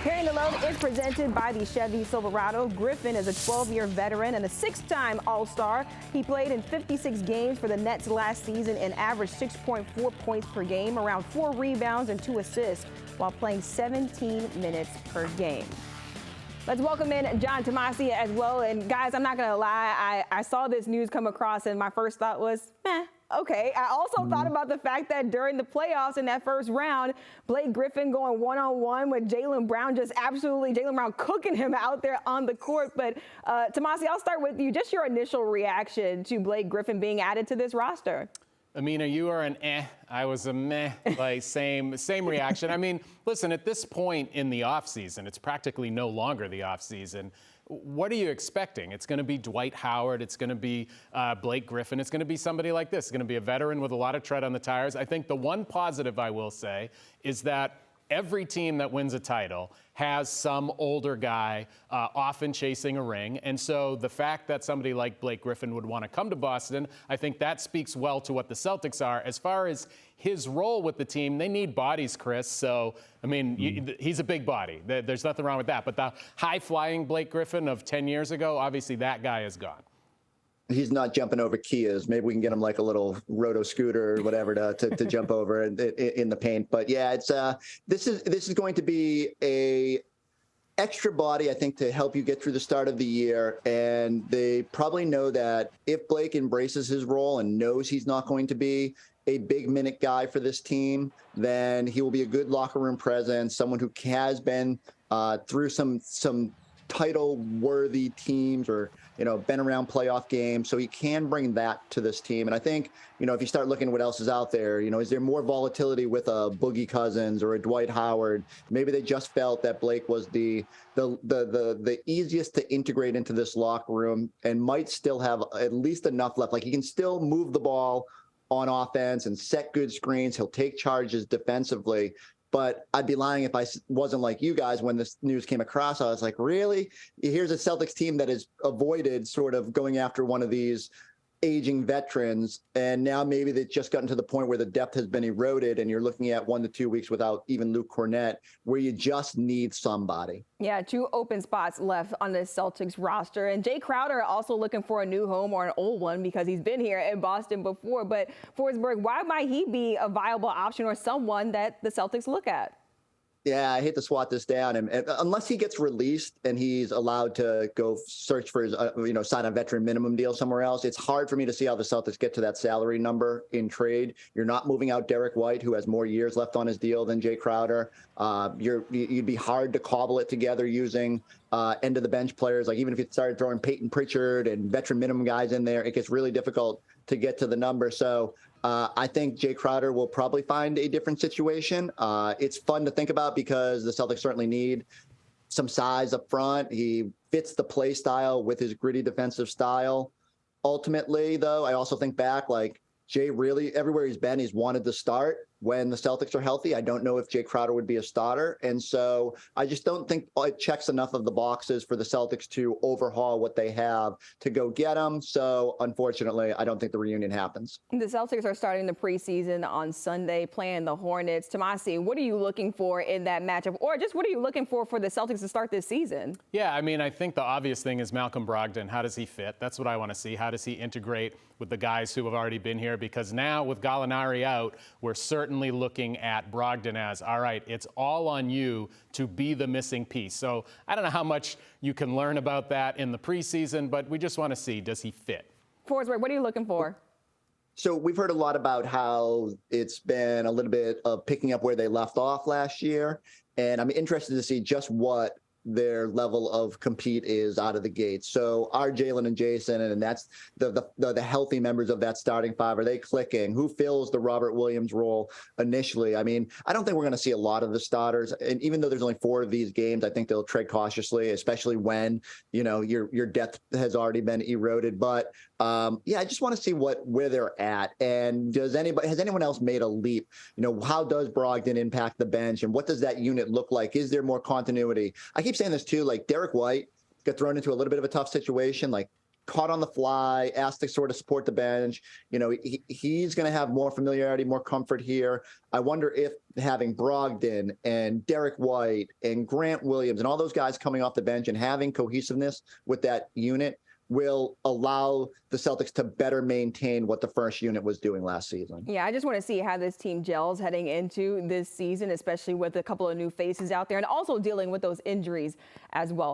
Carrying the Load is presented by the Chevy Silverado. Griffin is a 12-year veteran and a 6-time All-Star. He played in 56 games for the Nets last season and averaged 6.4 points per game, around 4 rebounds and 2 assists, while playing 17 minutes per game. Let's welcome in John Tomase as well. And guys, I'm not going to lie, I saw this news come across and my first thought was, okay. I also thought about the fact that during the playoffs in that first round, Blake Griffin going one-on-one with Jaylen Brown, Jaylen Brown cooking him out there on the court. But Tomase, I'll start with you. Just your initial reaction to Blake Griffin being added to this roster. Amina, you are an I was a meh, like same reaction. I mean, listen, at this point in the offseason, it's practically no longer the offseason. What are you expecting? It's going to be Dwight Howard. It's going to be Blake Griffin. It's going to be somebody like this. It's going to be a veteran with a lot of tread on the tires. I think the one positive I will say is that every team that wins a title has some older guy often chasing a ring. And so the fact that somebody like Blake Griffin would want to come to Boston, I think that speaks well to what the Celtics are. As far as his role with the team, they need bodies, Chris. So, I mean, he's a big body. There's nothing wrong with that. But the high-flying Blake Griffin of 10 years ago, obviously that guy is gone. He's not jumping over Kias. Maybe we can get him like a little roto scooter or whatever to jump over in the paint. But yeah, it's this is going to be a extra body, I think, to help you get through the start of the year. And they probably know that if Blake embraces his role and knows he's not going to be a big minute guy for this team, then he will be a good locker room presence, someone who has been through some title-worthy teams or, been around playoff games. So he can bring that to this team. And I think, if you start looking at what else is out there, is there more volatility with a Boogie Cousins or a Dwight Howard? Maybe they just felt that Blake was the easiest to integrate into this locker room and might still have at least enough left. Like he can still move the ball on offense and set good screens. He'll take charges defensively. But I'd be lying if I wasn't like you guys when this news came across. I was like, really? Here's a Celtics team that has avoided sort of going after one of these aging veterans. And now maybe they've just gotten to the point where the depth has been eroded and you're looking at 1 to 2 weeks without even Luke Cornett, where you just need somebody. Yeah, 2 open spots left on the Celtics roster. And Jae Crowder also looking for a new home or an old one because he's been here in Boston before. But Forsberg, why might he be a viable option or someone that the Celtics look at? Yeah, I hate to swat this down. And unless he gets released and he's allowed to go search for his, sign a veteran minimum deal somewhere else, it's hard for me to see how the Celtics get to that salary number in trade. You're not moving out Derek White, who has more years left on his deal than Jae Crowder. You'd be hard to cobble it together using end of the bench players. Like even if you started throwing Peyton Pritchard and veteran minimum guys in there, it gets really difficult to get to the number. So I think Jae Crowder will probably find a different situation. It's fun to think about because the Celtics certainly need some size up front. He fits the play style with his gritty defensive style. Ultimately, though, I also think back, like Jay really, everywhere he's been, he's wanted to start when the Celtics are healthy. I don't know if Jae Crowder would be a starter. And so I just don't think it checks enough of the boxes for the Celtics to overhaul what they have to go get him. So unfortunately, I don't think the reunion happens. The Celtics are starting the preseason on Sunday, playing the Hornets. Tomase, what are you looking for in that matchup? Or just what are you looking for the Celtics to start this season? Yeah, I mean, I think the obvious thing is Malcolm Brogdon. How does he fit? That's what I want to see. How does he integrate with the guys who have already been here? Because now with Gallinari out, we're certainly looking at Brogdon as, all right, it's all on you to be the missing piece. So I don't know how much you can learn about that in the preseason, but we just want to see, does he fit? Forsberg, what are you looking for? So we've heard a lot about how it's been a little bit of picking up where they left off last year. And I'm interested to see just what their level of compete is out of the gate. So are Jalen and Jason, and that's the healthy members of that starting five, are they clicking? Who fills the Robert Williams role initially? I mean, I don't think we're going to see a lot of the starters. And even though there's only 4 of these games, I think they'll tread cautiously, especially when, your depth has already been eroded. But I just want to see where they're at. And has anyone else made a leap? How does Brogdon impact the bench, and what does that unit look like? Is there more continuity? I keep saying this too, like Derek White got thrown into a little bit of a tough situation. Like caught on the fly, asked to sort of support the bench. You know, he's going to have more familiarity, more comfort here. I wonder if having Brogdon and Derek White and Grant Williams and all those guys coming off the bench and having cohesiveness with that unit will allow the Celtics to better maintain what the first unit was doing last season. Yeah, I just want to see how this team gels heading into this season, especially with a couple of new faces out there and also dealing with those injuries as well.